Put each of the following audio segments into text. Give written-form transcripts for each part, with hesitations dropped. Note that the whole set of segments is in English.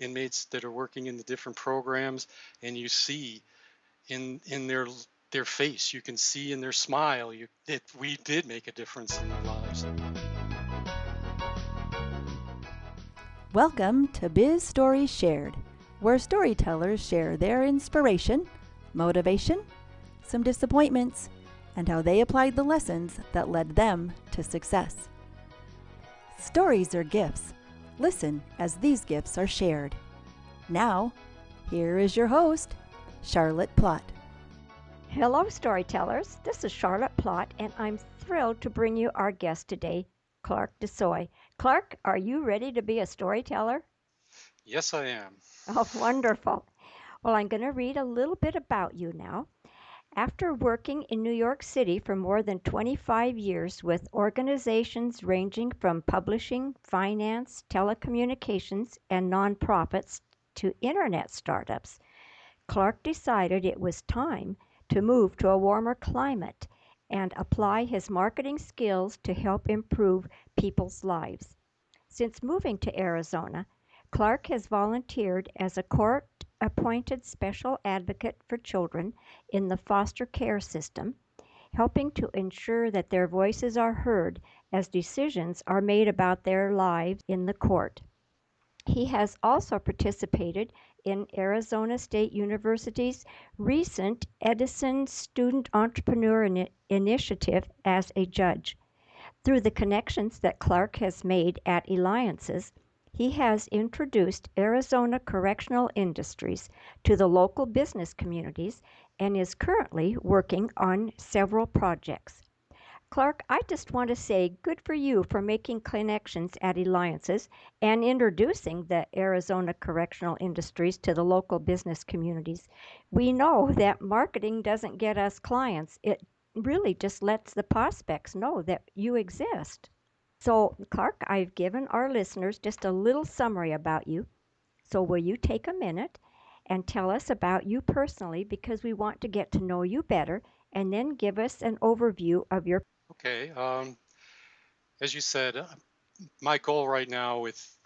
inmates that are working in the different programs, and you see in their face, you can see in their smile, we did make a difference in their lives. Welcome to Biz Stories Shared, where storytellers share their inspiration, motivation, some disappointments, and how they applied the lessons that led them to success. Stories are gifts. Listen as these gifts are shared. Now, here is your host, Charlotte Plott. Hello, storytellers. This is Charlotte Plott, and I'm thrilled to bring you our guest today, Clark DesSoye. Clark, are you ready to be a storyteller? Yes, I am. Oh, wonderful. Well, I'm going to read a little bit about you now. After working in New York City for more than 25 years with organizations ranging from publishing, finance, telecommunications, and nonprofits to internet startups, Clark decided it was time to move to a warmer climate and apply his marketing skills to help improve people's lives. Since moving to Arizona, Clark has volunteered as a court-appointed special advocate for children in the foster care system, helping to ensure that their voices are heard as decisions are made about their lives in the court. He has also participated in Arizona State University's recent Edison Student Entrepreneur Initiative as a judge. Through the connections that Clark has made at Eliances, he has introduced Arizona correctional industries to the local business communities and is currently working on several projects. Clark, I just want to say good for you for making connections at Eliances and introducing the Arizona correctional industries to the local business communities. We know that marketing doesn't get us clients. It really just lets the prospects know that you exist. So, Clark, I've given our listeners just a little summary about you. So, will you take a minute and tell us about you personally because we want to get to know you better and then give us an overview of your. Okay. As you said, my goal right now with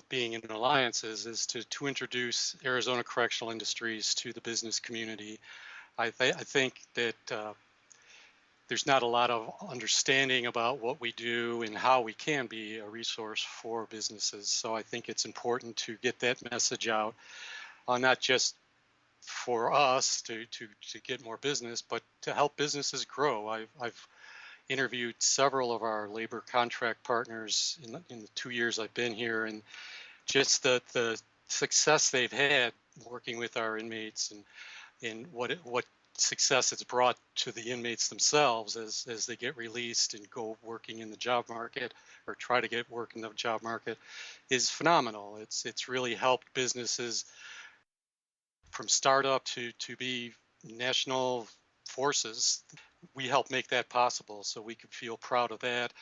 being in Alliances is to introduce Arizona correctional industries to the business community. I think that there's not a lot of understanding about what we do and how we can be a resource for businesses. So I think it's important to get that message out, not just for us to get more business, but to help businesses grow. I've interviewed several of our labor contract partners in the 2 years I've been here, and just the success they've had working with our inmates, and what success it's brought to the inmates themselves as they get released and go working in the job market or try to get work in the job market is phenomenal. It's really helped businesses from startup to be national forces. We help make that possible, so we can feel proud of that.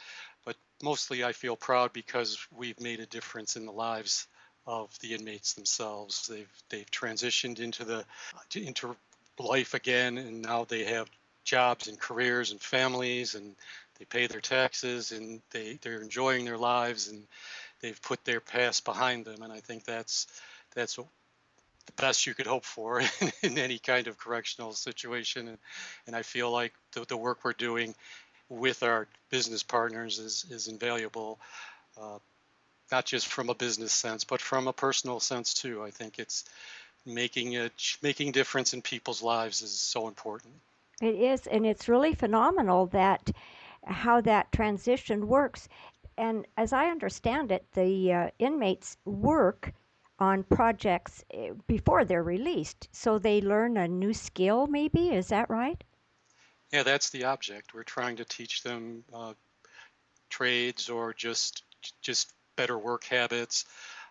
But mostly I feel proud because we've made a difference in the lives of the inmates themselves. They've transitioned into life again, and now they have jobs and careers and families, and they pay their taxes, and they're enjoying their lives, and they've put their past behind them. And I think that's the best you could hope for in any kind of correctional situation. And I feel like the work we're doing with our business partners is invaluable, not just from a business sense, but from a personal sense too. I think it's making difference in people's lives is so important. It is, and it's really phenomenal that how that transition works. And as I understand it, the inmates work on projects before they're released, so they learn a new skill. Maybe is that right? Yeah, that's the object. We're trying to teach them trades or just better work habits.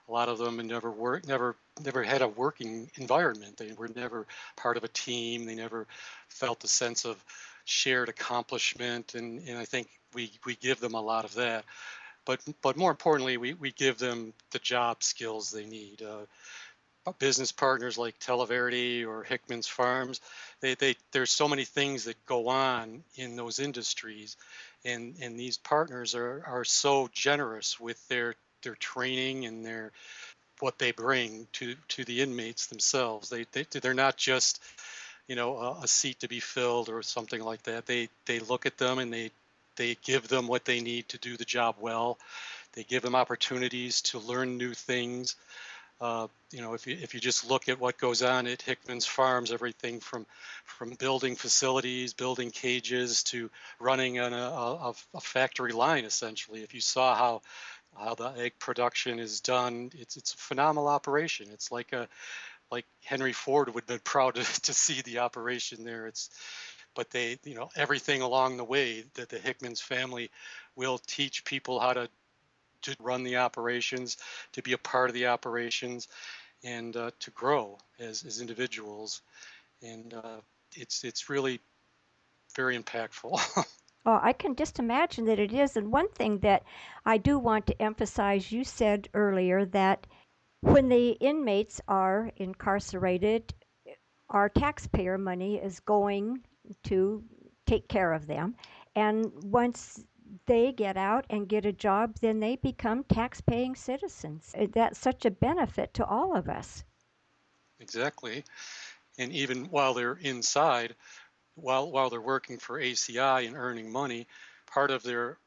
A lot of them never had a working environment. They were never part of a team. They never felt a sense of shared accomplishment, and I think we give them a lot of that. But more importantly, we give them the job skills they need. Business partners like Televerity or Hickman's Farms, there's so many things that go on in those industries, and these partners are so generous with their training and what they bring to the inmates themselves. They're not just, a seat to be filled or something like that. They look at them and they give them what they need to do the job well. They give them opportunities to learn new things. If you just look at what goes on at Hickman's Farms, everything from building facilities, building cages, to running on a factory line, essentially. If you saw how the egg production is done, it's a phenomenal operation. It's like Henry Ford would have been proud to see the operation there. But everything along the way that the Hickman's family will teach people how to run the operations, to be a part of the operations, and to grow as individuals. And it's really very impactful. Oh, I can just imagine that it is. And one thing that I do want to emphasize, you said earlier that when the inmates are incarcerated, our taxpayer money is going to take care of them. And once they get out and get a job, then they become tax-paying citizens. That's such a benefit to all of us. Exactly. And even while they're inside, while they're working for ACI and earning money, part of their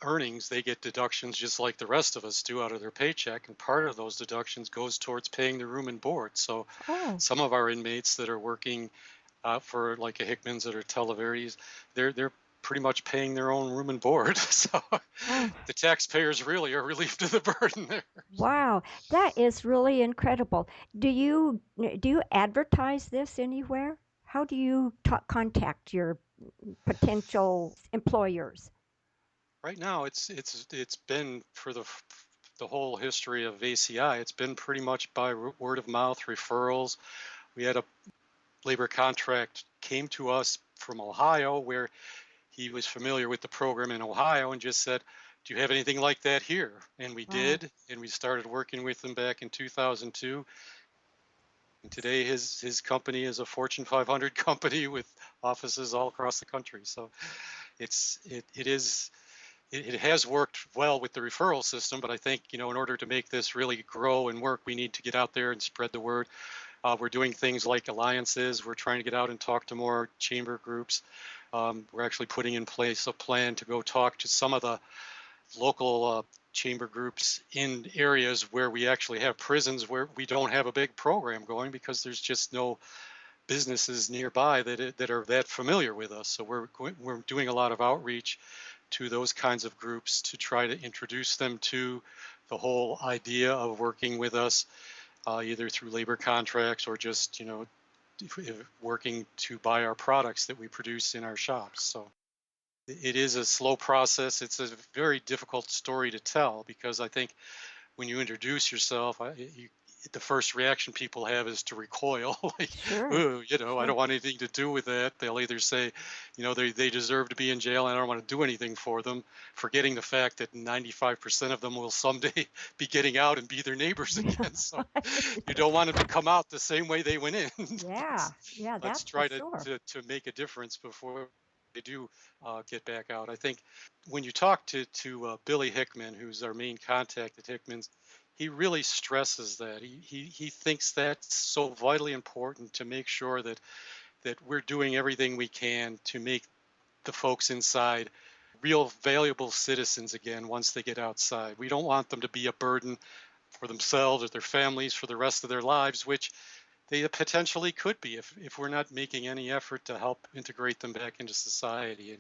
earnings, they get deductions just like the rest of us do out of their paycheck, and part of those deductions goes towards paying their room and board. So Oh, some of our inmates that are working for like a Hickman's or Televerdes, they're pretty much paying their own room and board. So oh, the taxpayers really are relieved of the burden there. wow, that is really incredible. Do you advertise this anywhere? How do you contact your potential employers? Right now, it's been for the whole history of ACI. It's been pretty much by word of mouth referrals. We had a labor contract came to us from Ohio where he was familiar with the program in Ohio and just said, "Do you have anything like that here?" And we Wow. did, and we started working with him back in 2002. And today, his company is a Fortune 500 company with offices all across the country. So it has worked well with the referral system, but I think, in order to make this really grow and work, we need to get out there and spread the word. We're doing things like Eliances. We're trying to get out and talk to more chamber groups. We're actually putting in place a plan to go talk to some of the local chamber groups in areas where we actually have prisons where we don't have a big program going because there's just no businesses nearby that are that familiar with us. So we're doing a lot of outreach to those kinds of groups to try to introduce them to the whole idea of working with us, either through labor contracts or just working to buy our products that we produce in our shops. So it is a slow process. It's a very difficult story to tell because I think when you introduce yourself, the first reaction people have is to recoil, like, Sure, "Ooh, I sure. don't want anything to do with that." They'll either say, they deserve to be in jail and I don't want to do anything for them, forgetting the fact that 95% of them will someday be getting out and be their neighbors again. So you don't want them to come out the same way they went in. Yeah, let's, yeah, let's that's for try sure. to make a difference before they do get back out. I think when you talk to Billy Hickman, who's our main contact at Hickman's, he really stresses that. He thinks that's so vitally important to make sure that we're doing everything we can to make the folks inside real valuable citizens again once they get outside. We don't want them to be a burden for themselves or their families for the rest of their lives, which they potentially could be if we're not making any effort to help integrate them back into society.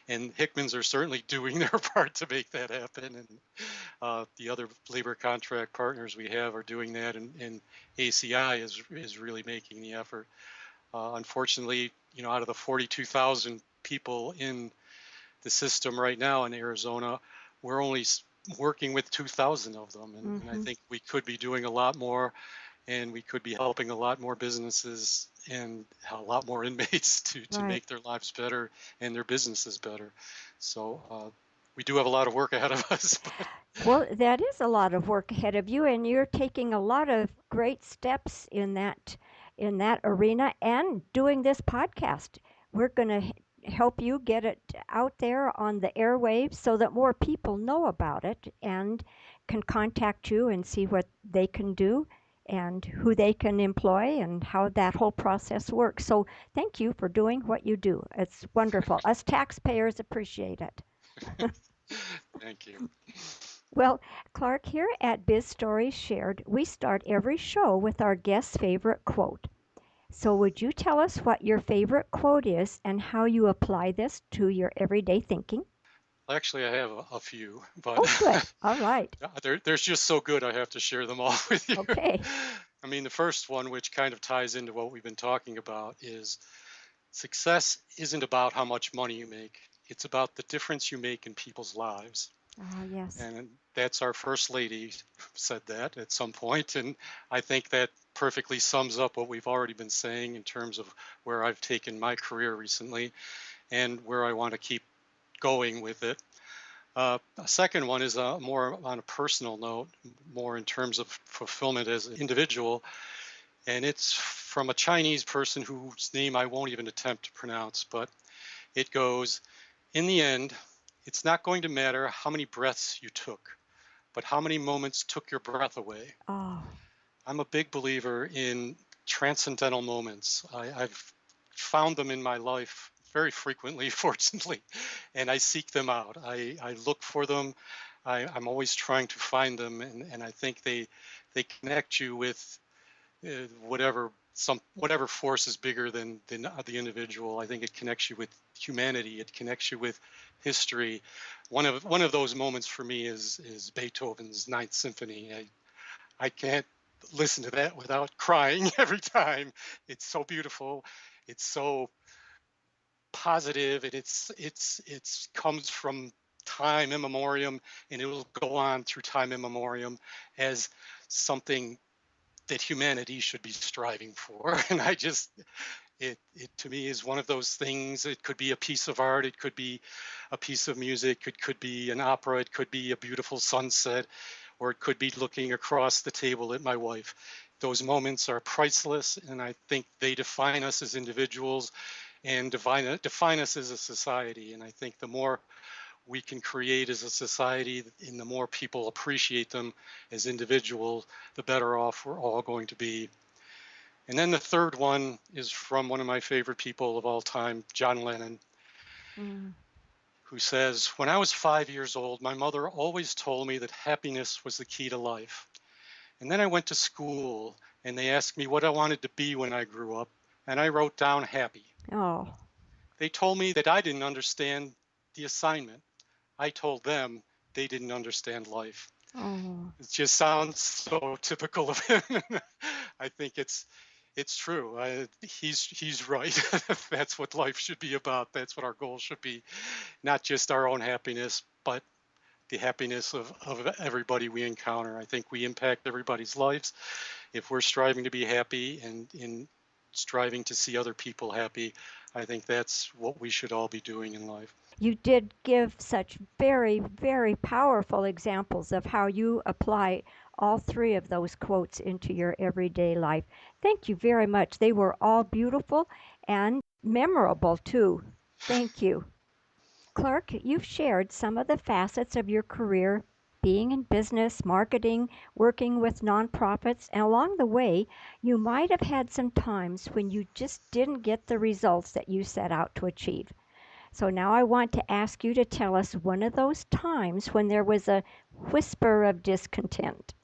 And Hickmans are certainly doing their part to make that happen. And the other labor contract partners we have are doing that, and ACI is really making the effort. Unfortunately, out of the 42,000 people in the system right now in Arizona, we're only working with 2,000 of them, and I Hmm. think we could be doing a lot more, and we could be helping a lot more businesses and a lot more inmates to Right. make their lives better and their businesses better. So we do have a lot of work ahead of us. But Well, that is a lot of work ahead of you, and you're taking a lot of great steps in that arena and doing this podcast. We're going to help you get it out there on the airwaves so that more people know about it and can contact you and see what they can do and who they can employ and how that whole process works. So thank you for doing what you do. It's wonderful. Us taxpayers appreciate it. Thank you. Well, Clark, here at Biz Stories Shared, we start every show with our guest's favorite quote. So, would you tell us what your favorite quote is and how you apply this to your everyday thinking? Actually, I have a few, but Oh, good. All right. there's just so good I have to share them all with you. Okay. I mean, the first one, which kind of ties into what we've been talking about, is success isn't about how much money you make. It's about the difference you make in people's lives. Oh, yes. And that's our first lady said that at some point, and I think that perfectly sums up what we've already been saying in terms of where I've taken my career recently and where I want to keep going with it. A second one is more on a personal note, more in terms of fulfillment as an individual, and it's from a Chinese person whose name I won't even attempt to pronounce, but it goes, in the end, it's not going to matter how many breaths you took, but how many moments took your breath away. Oh, I'm a big believer in transcendental moments. I've found them in my life very frequently, fortunately, and I seek them out. I look for them. I'm always trying to find them, and I think they connect you with whatever force is bigger than the individual. I think it connects you with humanity. It connects you with history. One of those moments for me is Beethoven's Ninth Symphony. I can't listen to that without crying every time. It's so beautiful. It's so positive, and it's comes from time immemorial, and it will go on through time immemorial as something that humanity should be striving for. And it to me is one of those things. It could be a piece of art, it could be a piece of music, it could be an opera, it could be a beautiful sunset, or it could be looking across the table at my wife. Those moments are priceless, and I think they define us as individuals and define us as a society. And I think the more we can create as a society and the more people appreciate them as individuals, the better off we're all going to be. And then the third one is from one of my favorite people of all time, John Lennon, mm. who says, "When I was 5 years old, my mother always told me that happiness was the key to life. And then I went to school and they asked me what I wanted to be when I grew up, and I wrote down happy. Oh, They told me that I didn't understand the assignment. I told them they didn't understand life." oh, It just sounds so typical of him. I think it's true. He's right. That's what life should be about. That's what our goal should be. Not just our own happiness, but the happiness of everybody we encounter. I think we impact everybody's lives if we're striving to be happy and in striving to see other people happy. I think that's what we should all be doing in life. you did give such very, very powerful examples of how you apply all three of those quotes into your everyday life. Thank you very much. They were all beautiful and memorable too. Thank you. Clark, you've shared some of the facets of your career being in business, marketing, working with nonprofits, and along the way, you might have had some times when you just didn't get the results that you set out to achieve. So now I want to ask you to tell us one of those times when there was a whisper of discontent.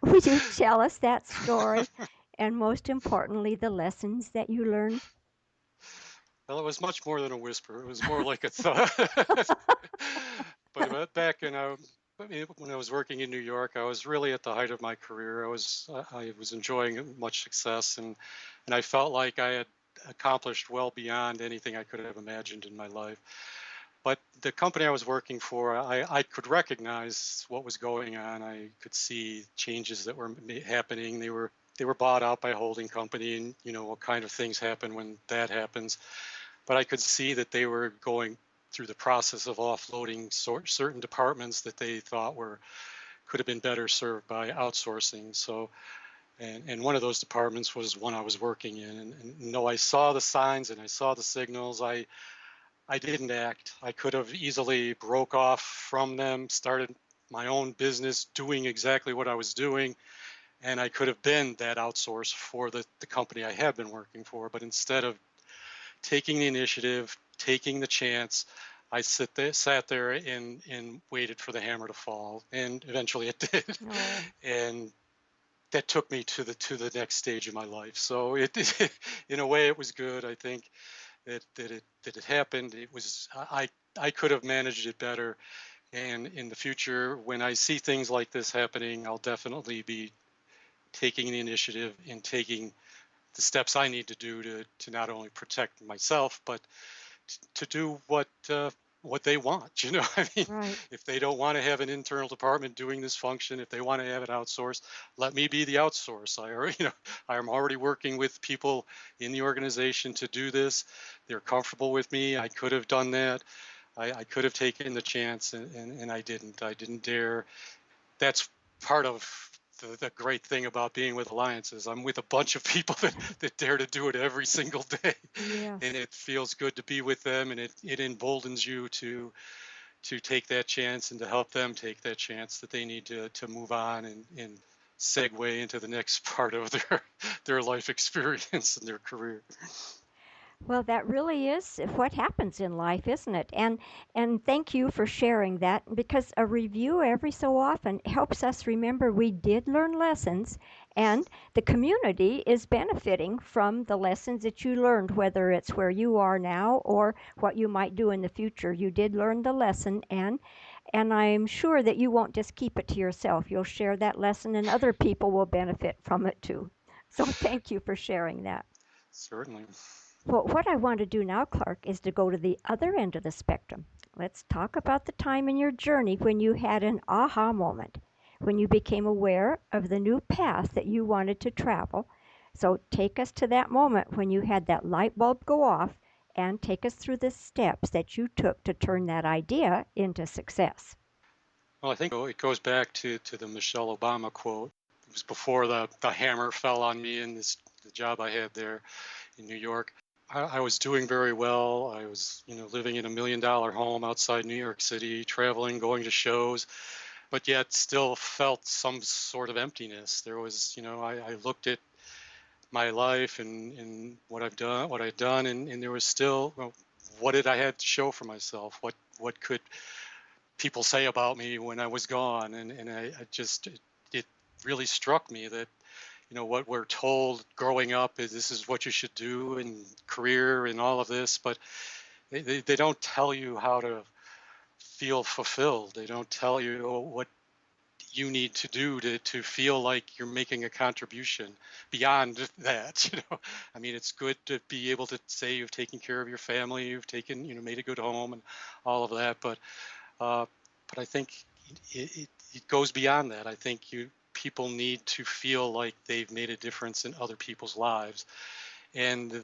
Would you tell us that story? And most importantly, the lessons that you learned? Well, it was much more than a whisper. It was more like a thought. But back when I was working in New York, I was really at the height of my career. I was enjoying much success, and I felt like I had accomplished well beyond anything I could have imagined in my life. But the company I was working for, I could recognize what was going on. I could see changes that were happening. They were bought out by a holding company, and you know what kind of things happen when that happens. But I could see that they were going through the process of offloading certain departments that they thought could have been better served by outsourcing. So, and one of those departments was one I was working in. And no, I saw the signs and I saw the signals. I didn't act. I could have easily broke off from them, started my own business doing exactly what I was doing, and I could have been that outsource for the company I had been working for. But instead of taking the initiative, taking the chance, I sat there and waited for the hammer to fall, and eventually it did. Oh, And that took me to the next stage of my life. So in a way, it was good. I think that it happened. It was I could have managed it better. And in the future, when I see things like this happening, I'll definitely be taking the initiative and taking the steps I need to do to not only protect myself, but to do what they want. I mean, right. if they don't want to have an internal department doing this function, if they want to have it outsourced, let me be the outsource. I'm already working with people in the organization to do this. They're comfortable with me. I could have done that. I could have taken the chance, and I didn't. I didn't dare. That's part of the great thing about being with Alliances. I'm with a bunch of people that dare to do it every single day, and Yes. it feels good to be with them, and it emboldens you to take that chance and to help them take that chance that they need to move on and segue into the next part of their life experience and their career. Well, that really is what happens in life, isn't it? And thank you for sharing that because a review every so often helps us remember we did learn lessons and the community is benefiting from the lessons that you learned, whether it's where you are now or what you might do in the future. You did learn the lesson and I'm sure that you won't just keep it to yourself. You'll share that lesson and other people will benefit from it too. So thank you for sharing that. Certainly. Well, what I want to do now, Clark, is to go to the other end of the spectrum. Let's talk about the time in your journey when you had an aha moment, when you became aware of the new path that you wanted to travel. So take us to that moment when you had that light bulb go off and take us through the steps that you took to turn that idea into success. Well, I think it goes back to the Michelle Obama quote. It was before the hammer fell on me in the job I had there in New York. I was doing very well. I was, living in $1 million home outside New York City, traveling, going to shows, but yet still felt some sort of emptiness. There was, I looked at my life and what I'd done, and there was still, well, what did I have to show for myself? What could people say about me when I was gone? And I just, it really struck me that what we're told growing up is this is what you should do in career and all of this, but they don't tell you how to feel fulfilled. They don't tell you what you need to do to feel like you're making a contribution beyond that. I mean, it's good to be able to say you've taken care of your family, you've taken, made a good home and all of that, uh, but I think it goes beyond that. I think people need to feel like they've made a difference in other people's lives. And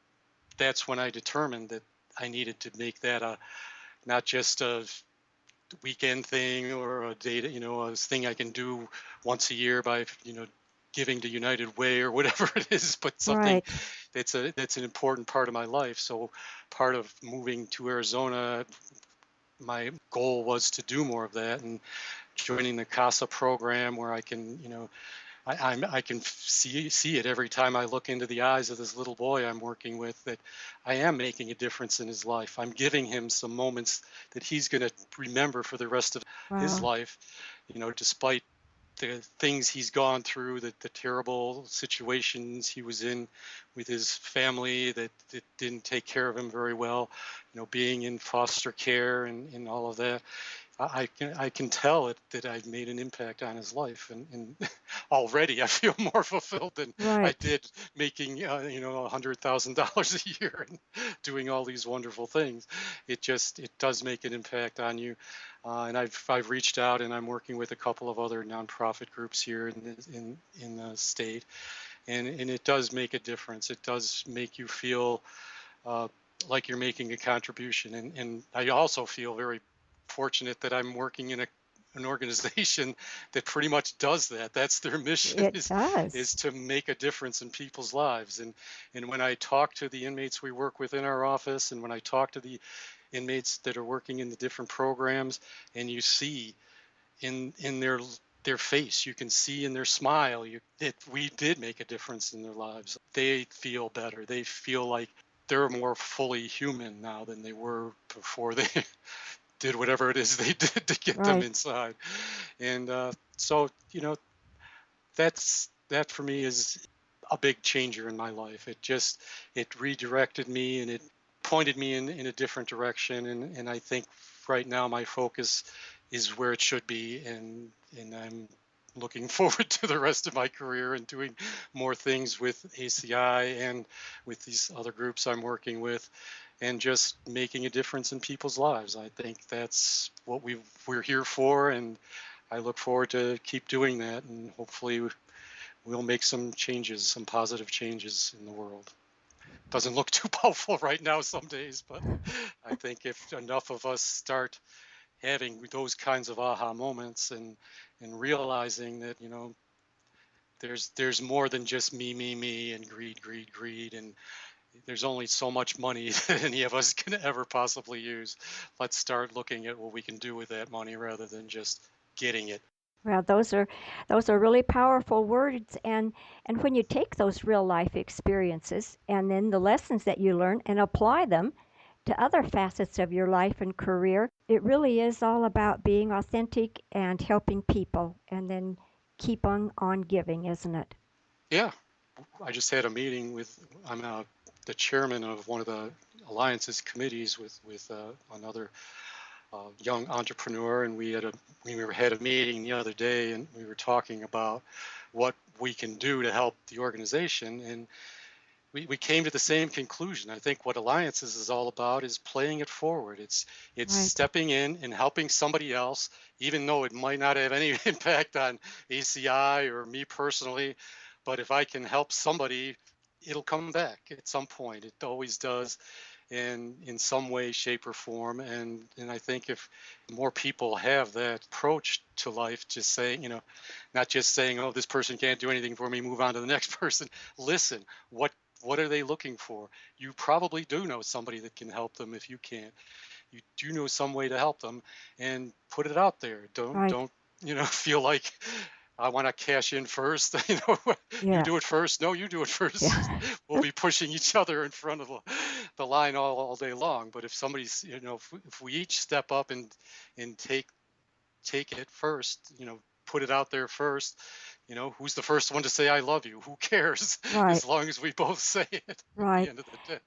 that's when I determined that I needed to make that not just a weekend thing or a day, a thing I can do once a year by, giving to United Way or whatever it is, but something Right. that's an important part of my life. So part of moving to Arizona, my goal was to do more of that, and joining the CASA program where I can, I can see it every time I look into the eyes of this little boy I'm working with, that I am making a difference in his life. I'm giving him some moments that he's going to remember for the rest of his Wow. life, despite the things he's gone through, the terrible situations he was in with his family that didn't take care of him very well, being in foster care and all of that. I can tell that I've made an impact on his life, and already I feel more fulfilled than I Right. did making $100,000 a year and doing all these wonderful things. It does make an impact on you, and I've reached out and I'm working with a couple of other nonprofit groups here in the state, and it does make a difference. It does make you feel uh, like you're making a contribution. And I also feel very fortunate that I'm working in an organization that pretty much does that. That's their mission It is does. to make a difference in people's lives. And when I talk to the inmates we work with in our office, and when I talk to the inmates that are working in the different programs, and you see in their face. You can see in their smile that we did make a difference in their lives. They feel better. They feel like they're more fully human now than they were before they did whatever it is they did to get them Right. inside. And so, that for me is a big changer in my life. It redirected me, and it pointed me in a different direction. And I think right now my focus is where it should be. And I'm looking forward to the rest of my career and doing more things with ACI and with these other groups I'm working with, and just making a difference in people's lives. I think that's what we're here for, and I look forward to keep doing that, and hopefully we'll make some changes, some positive changes in the world. Doesn't look too powerful right now some days, but I think if enough of us start having those kinds of aha moments, and realizing that, there's more than just me, and greed, and there's only so much money that any of us can ever possibly use. Let's start looking at what we can do with that money rather than just getting it. Well, those are really powerful words, and when you take those real life experiences and then the lessons that you learn and apply them to other facets of your life and career, it really is all about being authentic and helping people, and then keep on giving, isn't it? Yeah, I just had a meeting I'm the chairman of one of the alliances committees with another young entrepreneur, and had a meeting the other day, and we were talking about what we can do to help the organization, and we came to the same conclusion. I think what Alliances is all about is playing it forward. It's Right. stepping in and helping somebody else, even though it might not have any impact on ACI or me personally. But if I can help somebody, it'll come back at some point. It always does, in some way, shape, or form. And I think if more people have that approach to life, just saying, not just saying, oh, this person can't do anything for me, move on to the next person. Listen, what are they looking for? You probably do know somebody that can help them. If you can't, you do know some way to help them, and put it out there. don't Right. don't feel like I want to cash in first. You Yeah. do it first. No, you do it first. Yeah. We'll be pushing each other in front of the line all day long. But if somebody's, if we each step up and take it first, put it out there first, who's the first one to say I love you? Who cares? Right. As long as we both say it at the Right. end of the day.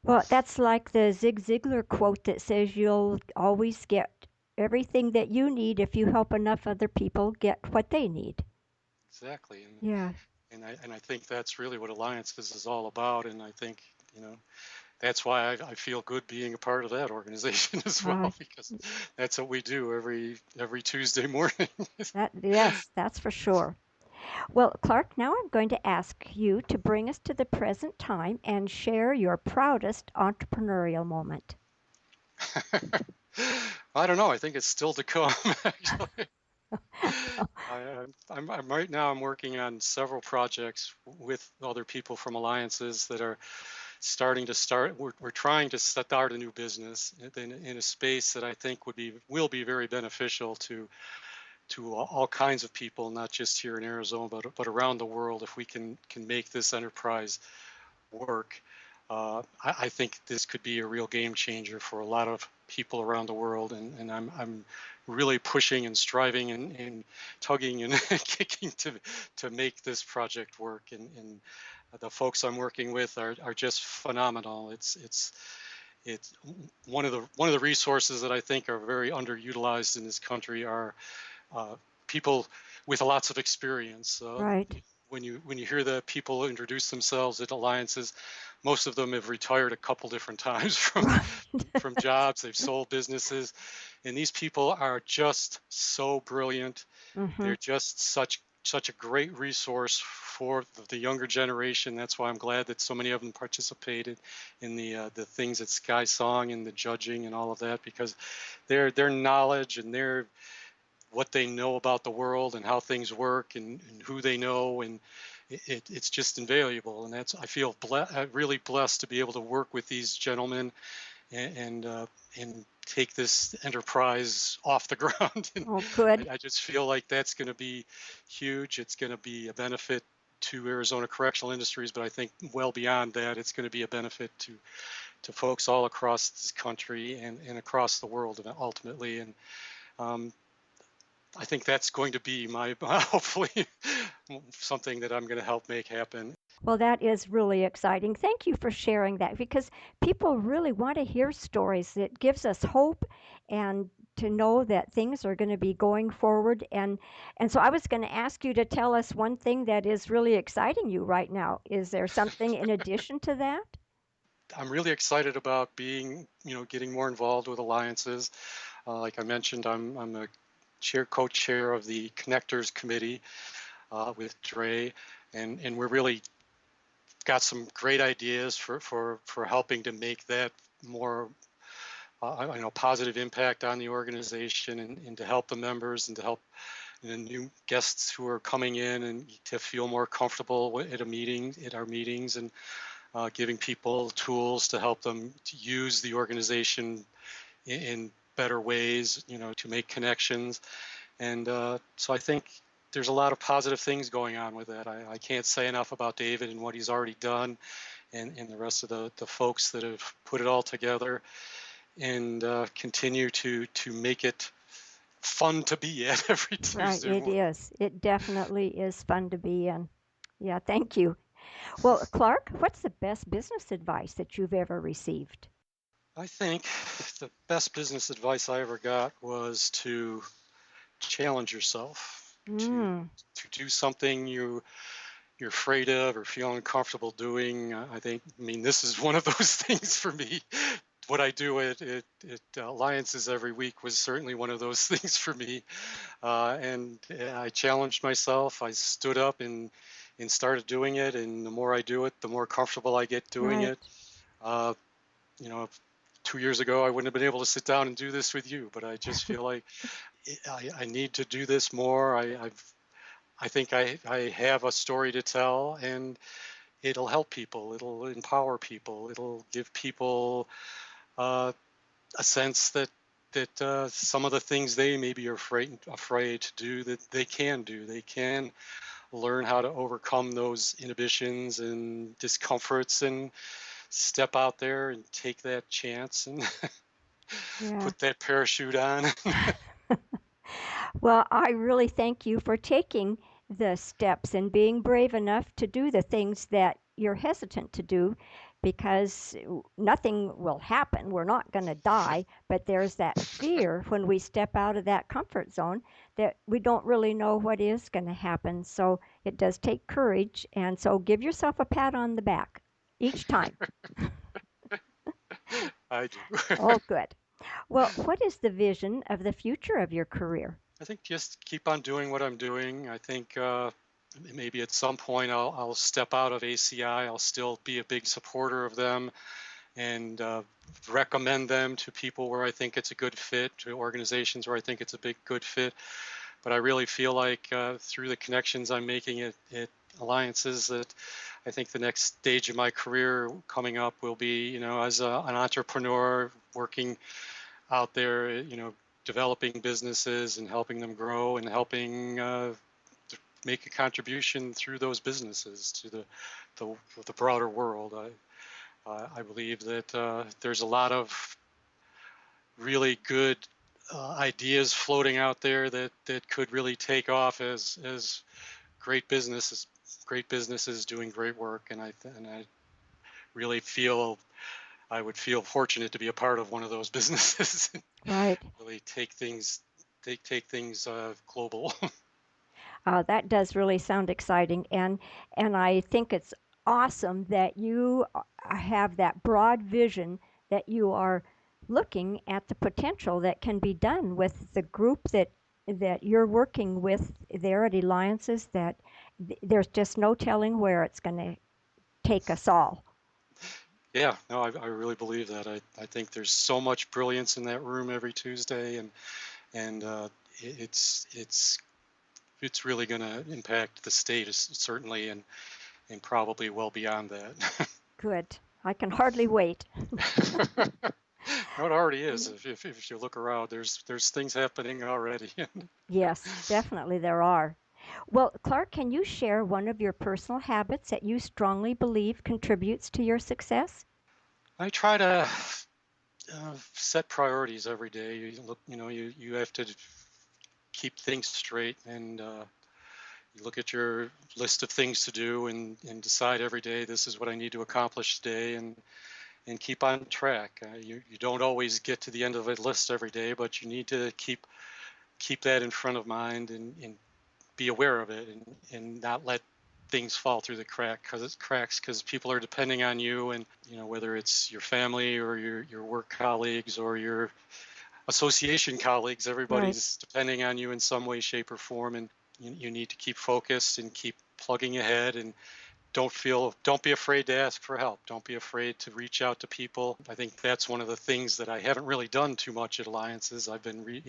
Well, that's like the Zig Ziglar quote that says you'll always get everything that you need if you help enough other people get what they need. Exactly. and Yeah. and I think that's really what Alliances is all about. And I think, you know that's why I feel good being a part of that organization as well, Right. because that's what we do every Tuesday morning. Yes, that's for sure. Well, Clark, now I'm going to ask you to bring us to the present time and share your proudest entrepreneurial moment. I don't know. I think it's still to come, actually. I'm right now. I'm working on several projects with other people from Alliances that are starting to start. We're trying to start a new business in a space that I think will be very beneficial to all kinds of people, not just here in Arizona, but around the world. If we can make this enterprise work, I think this could be a real game changer for a lot of people around the world. And I'm really pushing and striving and tugging and kicking to make this project work. And the folks I'm working with are just phenomenal. It's one of the resources that I think are very underutilized in this country are uh, people with lots of experience. Right. When you hear the people introduce themselves at Alliances, most of them have retired a couple different times from Right. from jobs. They've sold businesses, and these people are just so brilliant. Mm-hmm. They're just such a great resource for the younger generation. That's why I'm glad that so many of them participated in the things at Sky Song and the judging and all of that, because their knowledge and their what they know about the world and how things work, and who they know, and it's just invaluable. And I feel really blessed to be able to work with these gentlemen, and take this enterprise off the ground. And Oh, good. I just feel like that's going to be huge. It's going to be a benefit to Arizona Correctional Industries, but I think well beyond that, it's going to be a benefit to folks all across this country and across the world ultimately. And um, I think that's going to be my hopefully something that I'm going to help make happen. Well, that is really exciting. Thank you for sharing that because people really want to hear stories. It gives us hope and to know that things are going to be going forward. And so I was going to ask you to tell us one thing that is really exciting you right now. Is there something in addition to that? I'm really excited about getting more involved with alliances. Like I mentioned, I'm a co-chair of the Connectors Committee with Dre, and we're really got some great ideas for helping to make that more positive impact on the organization and to help the members and to help the new guests who are coming in and to feel more comfortable at our meetings, and giving people tools to help them to use the organization in better ways, to make connections. And so I think there's a lot of positive things going on with that. I can't say enough about David and what he's already done, and the rest of the folks that have put it all together, and continue to make it fun to be at every Right, Tuesday it morning. is. It definitely is fun to be in. Yeah, thank you. Well, Clark, what's the best business advice that you've ever received? I think the best business advice I ever got was to challenge yourself, to Mm, to do something you're afraid of or feel uncomfortable doing. I mean, this is one of those things for me. What I do at Alliances every week was certainly one of those things for me. And I challenged myself. I stood up and started doing it. And the more I do it, the more comfortable I get doing right. it. Uh, you know, 2 years ago, I wouldn't have been able to sit down and do this with you, but I just feel like I need to do this more. I think I have a story to tell, and it'll help people. It'll empower people. It'll give people uh, a sense that some of the things they maybe are afraid to do, that they can do. They can learn how to overcome those inhibitions and discomforts and step out there and take that chance and Yeah. put that parachute on. Well, I really thank you for taking the steps and being brave enough to do the things that you're hesitant to do because nothing will happen. We're not going to die, but there's that fear when we step out of that comfort zone that we don't really know what is going to happen. So it does take courage. And so give yourself a pat on the back each time. I do. Oh, good. Well, what is the vision of the future of your career? I think just keep on doing what I'm doing. I think maybe at some point I'll step out of ACI. I'll still be a big supporter of them and recommend them to people where I think it's a good fit, to organizations where I think it's a good fit. But I really feel like through the connections I'm making at Alliances, that I think the next stage of my career coming up will be, as an entrepreneur working out there, developing businesses and helping them grow and helping make a contribution through those businesses to the, the broader world. I believe that there's a lot of really good ideas floating out there that could really take off as great businesses doing great work, and I really feel I would feel fortunate to be a part of one of those businesses and Right. really take things global. That does really sound exciting, and I think it's awesome that you have that broad vision that you are looking at the potential that can be done with the group that you're working with there at Alliances. That there's just no telling where it's going to take us all. Yeah, no, I really believe that. I think there's so much brilliance in that room every Tuesday, and it's really going to impact the state certainly, and probably well beyond that. Good. I can hardly wait. No, it already is. If you look around, there's things happening already. Yes, definitely there are. Well, Clark, can you share one of your personal habits that you strongly believe contributes to your success? I try to set priorities every day. You have to keep things straight, and you look at your list of things to do, and decide every day, this is what I need to accomplish today, and keep on track. You don't always get to the end of a list every day, but you need to keep that in front of mind, and be aware of it, and not let things fall through the cracks, because people are depending on you, and whether it's your family or your work colleagues or your association colleagues, Right. everybody's depending on you in some way, shape, or form, and you need to keep focused and keep plugging ahead, and don't be afraid to ask for help. Don't be afraid to reach out to people. I think that's one of the things that I haven't really done too much at Alliances. I've been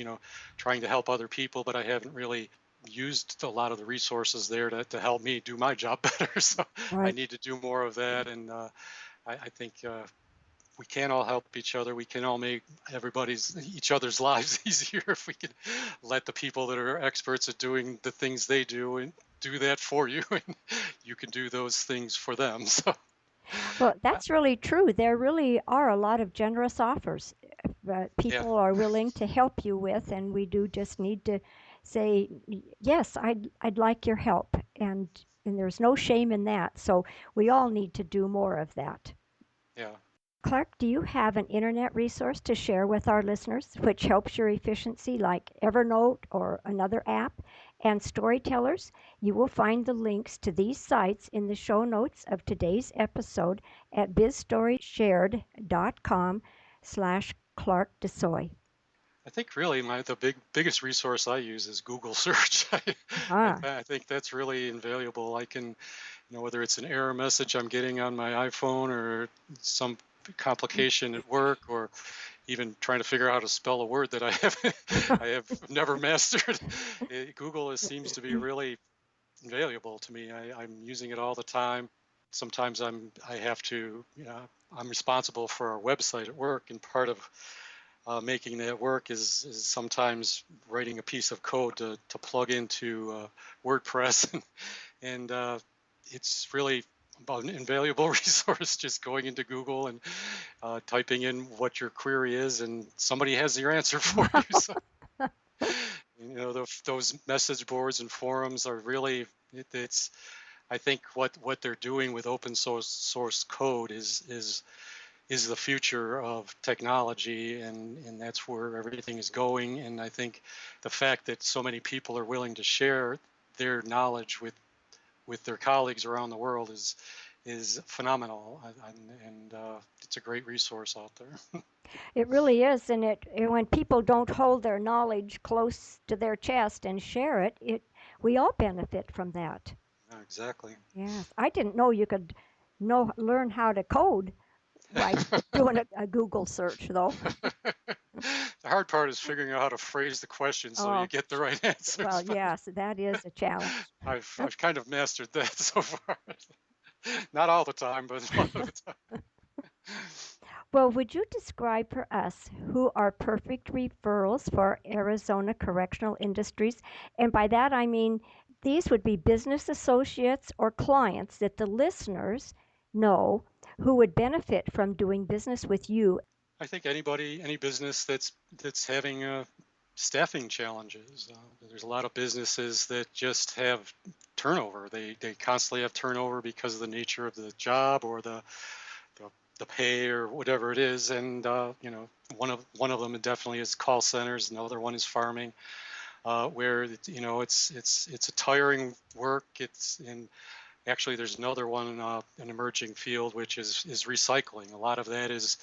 trying to help other people, but I haven't really used a lot of the resources there to help me do my job better. So I Right. need to do more of that, and I think we can all help each other. We can all make each other's lives easier if we can let the people that are experts at doing the things they do and do that for you, and you can do those things for them. So Well, that's really true. There really are a lot of generous offers that yeah, people are willing to help you with, and we do just need to say, yes, I'd like your help. And there's no shame in that. So we all need to do more of that. yeah. Clark, do you have an internet resource to share with our listeners which helps your efficiency, like Evernote or another app? And storytellers, you will find the links to these sites in the show notes of today's episode at bizstoryshared.com slash Clark DesSoye. I think really the biggest resource I use is Google search. Ah, I think that's really invaluable. I can, whether it's an error message I'm getting on my iPhone, or some complication at work, or even trying to figure out how to spell a word that I have never mastered. Google seems to be really invaluable to me. I'm using it all the time. Sometimes I have to, I'm responsible for our website at work, and part of making that work is sometimes writing a piece of code to plug into WordPress, and it's really about an invaluable resource, just going into Google and typing in what your query is, and somebody has your answer for you. So those message boards and forums are really, it's I think what they're doing with open source code is the future of technology, and that's where everything is going. And I think the fact that so many people are willing to share their knowledge with their colleagues around the world is phenomenal, and it's a great resource out there. it really is. And when people don't hold their knowledge close to their chest and share it, we all benefit from that. Exactly. Yes, I didn't know you could learn how to code by doing a Google search, though. The hard part is figuring out how to phrase the question so you Oh, get the right well, answers. But yes, that is a challenge. I've kind of mastered that so far. Not all the time, but a lot of the time. Well, would you describe for us who are perfect referrals for Arizona correctional industries? And by that I mean these would be business associates or clients that the listeners know who would benefit from doing business with you. I think any business that's having staffing challenges. There's a lot of businesses that just have turnover. They constantly have turnover because of the nature of the job, or the, the pay, or whatever it is. And one of them definitely is call centers. Another one is farming, where it's a tiring work. It's in Actually, there's another one, an emerging field, which is recycling. A lot of that is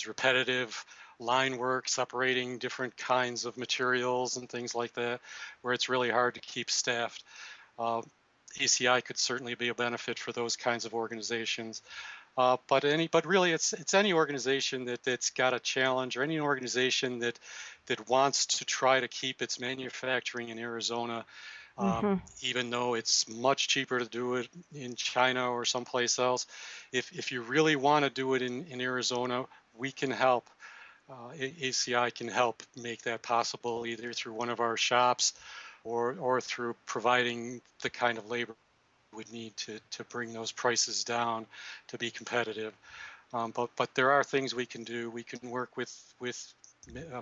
repetitive line work, separating different kinds of materials and things like that, where it's really hard to keep staffed. Uh, ACI could certainly be a benefit for those kinds of organizations. But really, it's any organization that's got a challenge, or any organization that wants to try to keep its manufacturing in Arizona, Hmm. even though it's much cheaper to do it in China or someplace else. If you really want to do it in Arizona, we can help ACI can help make that possible either through one of our shops or through providing the kind of labor we would need to bring those prices down to be competitive. But there are things we can do. We can work with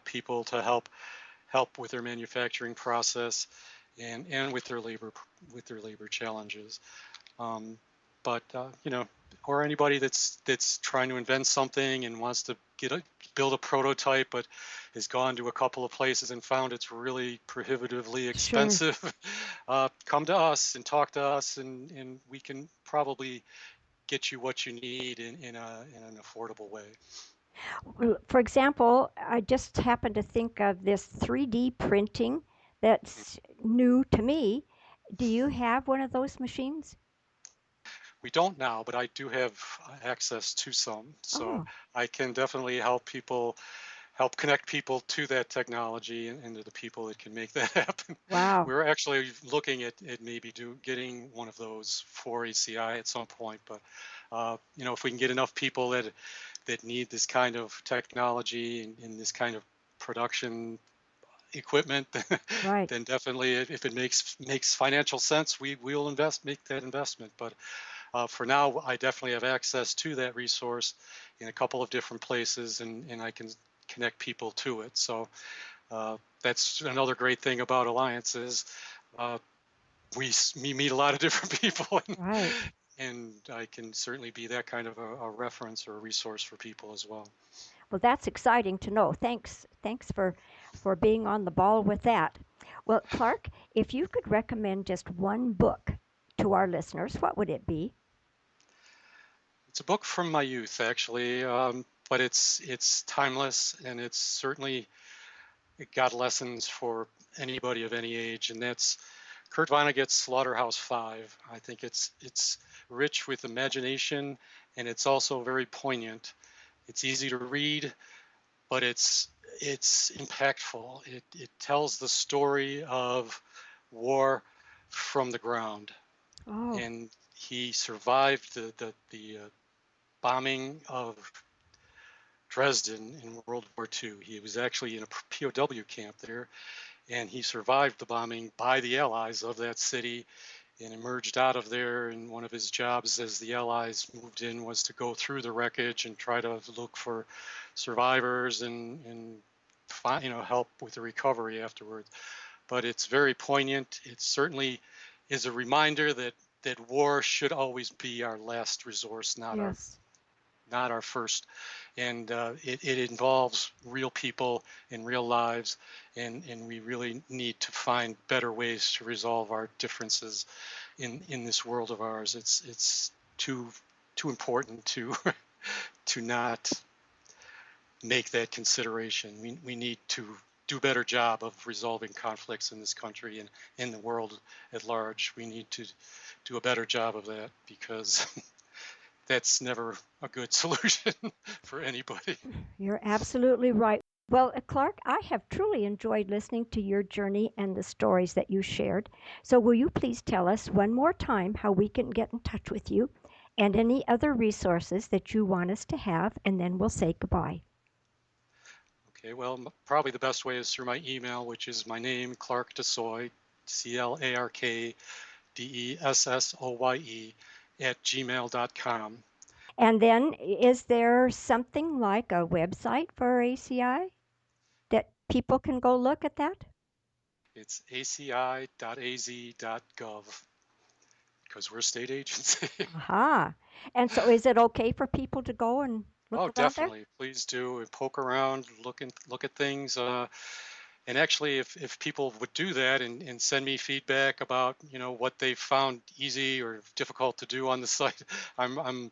people to help with their manufacturing process and with their labor challenges. Um, but or anybody that's trying to invent something and wants to build a prototype, but has gone to a couple of places and found it's really prohibitively Sure. expensive, come to us and talk to us, and we can probably get you what you need in an affordable way. For example, I just happened to think of this 3D printing that's new to me. Do you have one of those machines? We don't now, but I do have access to some, so Oh, I can definitely help connect people to that technology and to the people that can make that happen. wow. We're actually looking at maybe getting one of those for ACI at some point, but if we can get enough people that need this kind of technology and this kind of production equipment, Right. then definitely if it makes financial sense, we'll make that investment. But for now, I definitely have access to that resource in a couple of different places, and I can connect people to it. So that's another great thing about Alliances. Uh, we meet a lot of different people, Right. and I can certainly be that kind of a reference or a resource for people as well. Well, that's exciting to know. Thanks for being on the ball with that. Well, Clark, if you could recommend just one book to our listeners, what would it be? It's a book from my youth, actually, but it's timeless, and it got lessons for anybody of any age, and that's Kurt Vonnegut's Slaughterhouse Five. I think it's rich with imagination, and it's also very poignant. It's easy to read, but it's impactful. It tells the story of war from the ground, Oh, and he survived the bombing of Dresden in World War II. He was actually in a POW camp there, and he survived the bombing by the Allies of that city and emerged out of there. And one of his jobs as the Allies moved in was to go through the wreckage and try to look for survivors and find, help with the recovery afterwards. But it's very poignant. It certainly is a reminder that war should always be our last resource, yes. not our first. And it involves real people and real lives, and we really need to find better ways to resolve our differences in this world of ours. It's too important to to not make that consideration. We need to do a better job of resolving conflicts in this country and in the world at large. We need to do a better job of that because that's never a good solution for anybody. You're absolutely right. Well, Clark, I have truly enjoyed listening to your journey and the stories that you shared. So, will you please tell us one more time how we can get in touch with you and any other resources that you want us to have, and then we'll say goodbye. Okay, well, probably the best way is through my email, which is my name, Clark DesSoye, ClarkDessoye @gmail.com. And then, is there something like a website for ACI that people can go look at that? It's aci.az.gov because we're a state agency. Aha. And so, is it okay for people to go and look Oh, around there? definitely. Please do and poke around, look at things. And actually, if people would do that and send me feedback about what they found easy or difficult to do on the site, I'm I'm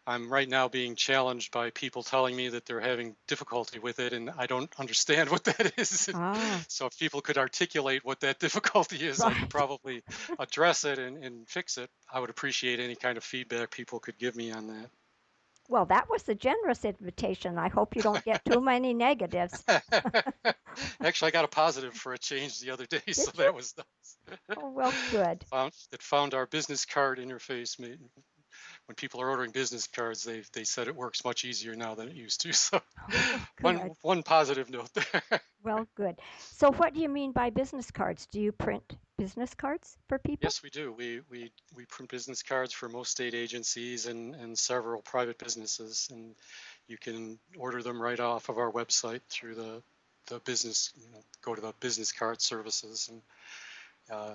I'm right now being challenged by people telling me that they're having difficulty with it, and I don't understand what that is. Ah, So if people could articulate what that difficulty is, I could right. probably address it and fix it. I would appreciate any kind of feedback people could give me on Well, that was a generous invitation. I hope you don't get too many negatives. that. Actually, I got a positive for a change the other day, so Did you? that was nice. Oh, well, good. Found our business card interface when people are ordering business cards, they said it works much easier now than it used to. So Oh, one good. one positive note there. Well, good. So what do you mean by business cards? Do you print business cards for people? Yes, we do. We print business cards for most state agencies and several private businesses, and you can order them right off of our website through the business. Go to the business card services, and uh,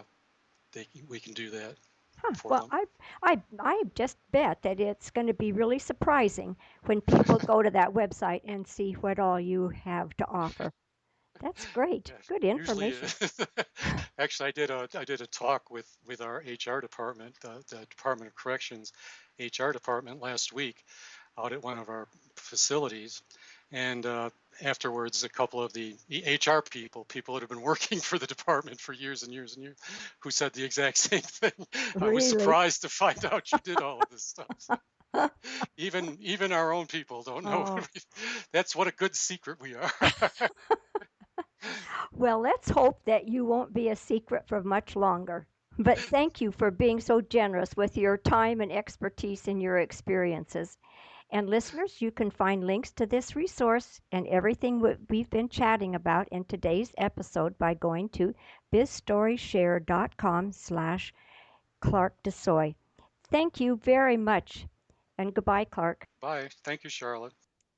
we can do that Huh. for Well, them. I just bet that it's going to be really surprising when people go to that website and see what all you have to offer. That's great. Yeah, Good usually, information. actually, I did a talk with our HR department, the Department of Corrections HR department last week, out at one of our facilities, and afterwards, a couple of the HR people that have been working for the department for years and years and years, who said the exact same thing. I was Really? surprised to find out you did all of this stuff. So even our own people don't know. Oh, That's what a good secret we are. well, let's hope that you won't be a secret for much longer. But thank you for being so generous with your time and expertise and your experiences. And listeners, you can find links to this resource and everything we've been chatting about in today's episode by going to bizstoryshare.com/Clark DesSoye. Thank you very much. And goodbye, Clark. Bye. Thank you, Charlotte.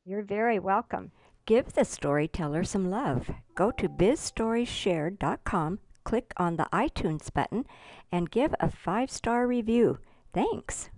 You're very welcome. Give the storyteller some love. Go to bizstoryshare.com, click on the iTunes button, and give a 5-star review. Thanks.